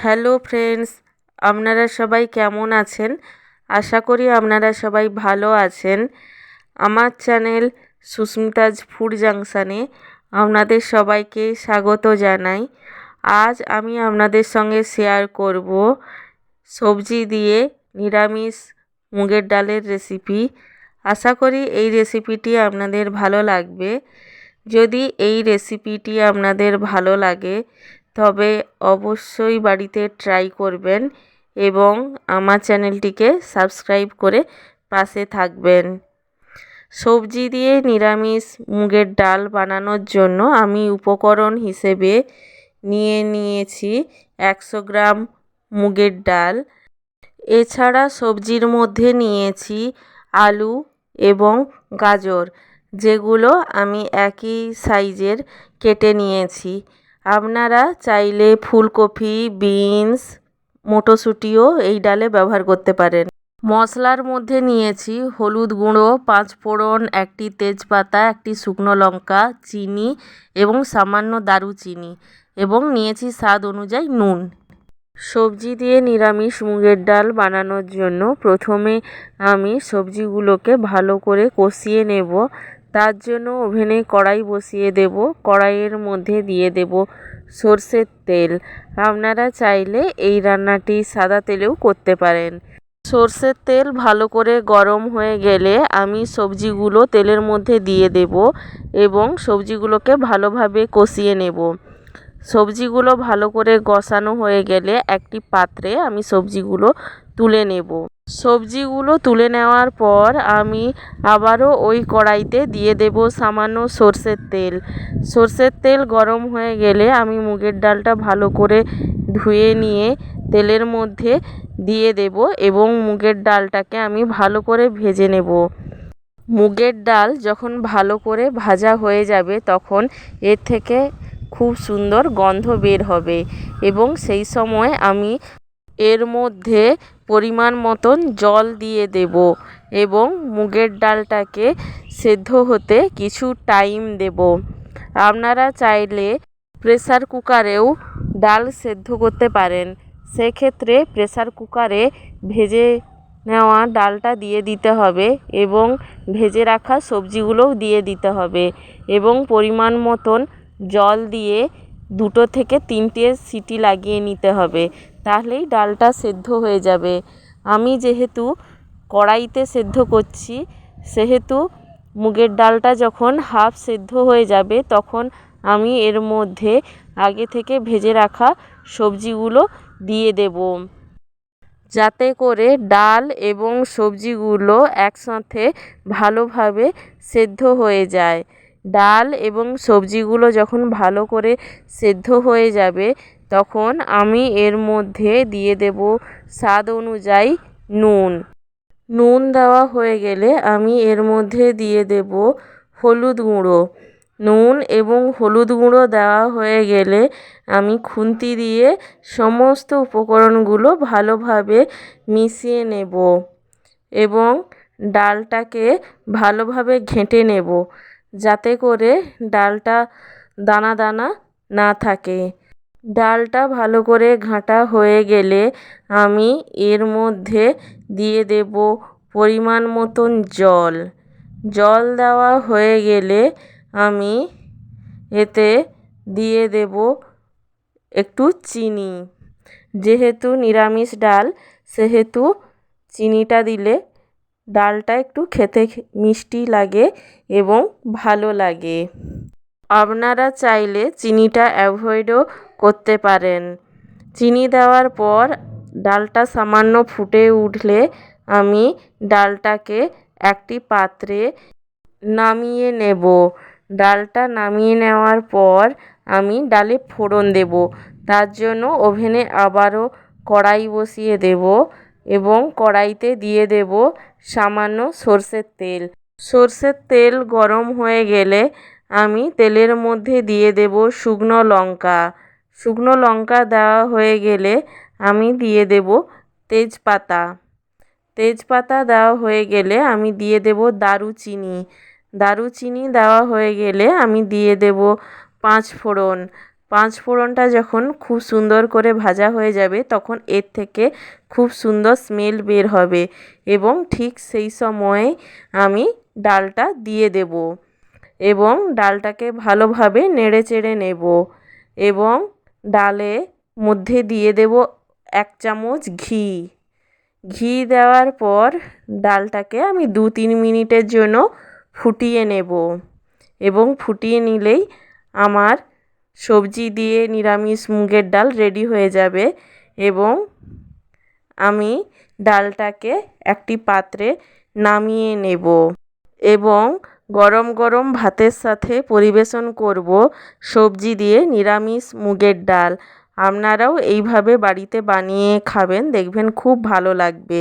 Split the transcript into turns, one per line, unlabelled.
Hello friends, আপনারা সবাই কেমন আছেন? আশা করি আপনারা সবাই ভালো আছেন। আমার চ্যানেল সুস্মিতাজ ফুড জাংশানে আপনাদের সবাইকে স্বাগত জানাই। আজ আমি আপনাদের সঙ্গে শেয়ার করব সবজি দিয়ে নিরামিষ মুগের ডালের রেসিপি। আশা করি এই রেসিপিটি আপনাদের ভালো লাগবে। যদি এই রেসিপিটি আপনাদের ভালো লাগে তবে অবশ্যই বাড়িতে ট্রাই করবেন এবং আমার চ্যানেলটিকে সাবস্ক্রাইব করে পাশে থাকবেন। সবজি দিয়ে নিরামিষ মুগের ডাল বানানোর জন্য আমি উপকরণ হিসেবে নিয়েছি 100 গ্রাম মুগের ডাল। এছাড়া সবজির মধ্যে নিয়েছি আলু এবং গাজর, যেগুলো আমি একই সাইজের কেটে নিয়েছি। আপনারা চাইলে ফুলকপি, বিনস, মটরশুঁটিও এই ডালে ব্যবহার করতে পারেন। মশলার মধ্যে নিয়েছি হলুদ গুঁড়ো, 5 ফোড়ন, একটি তেজপাতা, একটি শুকনো লঙ্কা, চিনি এবং সামান্য দারুচিনি, এবং নিয়েছি স্বাদ অনুযায়ী নুন। সবজি দিয়ে নিরামিষ মুগের ডাল বানানোর জন্য প্রথমে আমি সবজিগুলোকে ভালো করে কষিয়ে নেব। তার জন্য ওভেনে কড়াই বসিয়ে দেব। কড়াইয়ের মধ্যে দিয়ে দেব সরষের তেল। আপনারা চাইলে এই রান্নাটি সাদা তেলেও করতে পারেন। সরষের তেল ভালো করে গরম হয়ে গেলে আমি সবজিগুলো তেলের মধ্যে দিয়ে দেব এবং সবজিগুলোকে ভালোভাবে কষিয়ে নেব। সবজিগুলো ভালো করে কষানো হয়ে গেলে একটি পাত্রে আমি সবজিগুলো তুলে নেব। সবজিগুলো তুলে নেওয়ার পর আমি আবারও ওই কড়াইতে দিয়ে দেব সামান্য সরষের তেল। সরষের তেল গরম হয়ে গেলে আমি মুগের ডালটা ভালো করে ধুয়ে নিয়ে তেলের মধ্যে দিয়ে দেব এবং মুগের ডালটাকে আমি ভালো করে ভেজে নেব। মুগের ডাল যখন ভালো করে ভাজা হয়ে যাবে তখন এর থেকে খুব সুন্দর গন্ধ বের হবে এবং সেই সময় আমি এর মধ্যে পরিমাণ মতন জল দিয়ে দেব এবং মুগের ডালটাকে সেদ্ধ হতে কিছু টাইম দেব। আপনারা চাইলে প্রেসার কুকারেও ডাল সেদ্ধ করতে পারেন। সেক্ষেত্রে প্রেসার কুকারে ভেজে নেওয়া ডালটা দিয়ে দিতে হবে এবং ভেজে রাখা সবজিগুলোও দিয়ে দিতে হবে এবং পরিমাণ মতন জল দিয়ে 2 থেকে 3টে সিটি লাগিয়ে নিতে হবে, তাহলেই ডালটা সেদ্ধ হয়ে যাবে। আমি যেহেতু কড়াইতে সেদ্ধ করছি সেহেতু মুগের ডালটা যখন হাফ সেদ্ধ হয়ে যাবে তখন আমি এর মধ্যে আগে থেকে ভেজে রাখা সবজিগুলো দিয়ে দেব, যাতে করে ডাল এবং সবজিগুলো একসাথে ভালোভাবে সেদ্ধ হয়ে যায়। ডাল এবং সবজিগুলো যখন ভালো করে সেদ্ধ হয়ে যাবে তখন আমি এর মধ্যে দিয়ে দেব স্বাদ অনুযায়ী নুন। নুন দেওয়া হয়ে গেলে আমি এর মধ্যে দিয়ে দেব হলুদ গুঁড়ো। নুন এবং হলুদ গুঁড়ো দেওয়া হয়ে গেলে আমি খুন্তি দিয়ে সমস্ত উপকরণগুলো ভালোভাবে মিশিয়ে নেব এবং ডালটাকে ভালোভাবে ঘেঁটে নেব, যাতে করে ডালটা দানা দানা না থাকে। ডালটা ভালো করে ঘাঁটা হয়ে গেলে আমি এর মধ্যে দিয়ে দেব পরিমাণ মতন জল। জল দেওয়া হয়ে গেলে আমি এতে দিয়ে দেব একটু চিনি। যেহেতু নিরামিষ ডাল সেহেতু চিনিটা দিলে ডালটা একটু খেতে মিষ্টি লাগে এবং ভালো লাগে। আপনারা চাইলে চিনিটা অ্যাভয়েডও করতে পারেন। চিনি দেওয়ার পর ডালটা সামান্য ফুটে উঠলে আমি ডালটাকে একটি পাত্রে নামিয়ে নেব। ডালটা নামিয়ে নেওয়ার পর আমি ডালে ফোড়ন দেব। তার জন্য ওভেনে আবারও কড়াই বসিয়ে দেব এবং কড়াইতে দিয়ে দেব সামান্য সরষের তেল। সরষের তেল গরম হয়ে গেলে আমি তেলের মধ্যে দিয়ে দেব শুকনো লঙ্কা। শুকনো লঙ্কা দেওয়া হয়ে গেলে আমি দিয়ে দেব তেজপাতা। তেজপাতা দেওয়া হয়ে গেলে আমি দিয়ে দেব দারুচিনি। দারুচিনি দেওয়া হয়ে গেলে আমি দিয়ে দেব 5 ফোড়ন। পাঁচ ফোড়নটা যখন খুব সুন্দর করে ভাজা হয়ে যাবে তখন এর থেকে খুব সুন্দর স্মেল বের হবে এবং ঠিক সেই সময়ে আমি ডালটা দিয়ে দেব এবং ডালটাকে ভালোভাবে নেড়ে চেড়ে নেব এবং ডালের মধ্যে দিয়ে দেব 1 চামচ ঘি। ঘি দেওয়ার পর ডালটাকে আমি 2-3 মিনিটের জন্য ফুটিয়ে নেব এবং ফুটিয়ে নিলেই আমার সবজি দিয়ে নিরামিষ মুগের ডাল রেডি হয়ে যাবে এবং আমি ডালটাকে একটি পাত্রে নামিয়ে নেব এবং গরম গরম ভাতের সাথে পরিবেশন করব সবজি দিয়ে নিরামিষ মুগের ডাল। আপনারাও এইভাবে বাড়িতে বানিয়ে খাবেন, দেখবেন খুব ভালো লাগবে।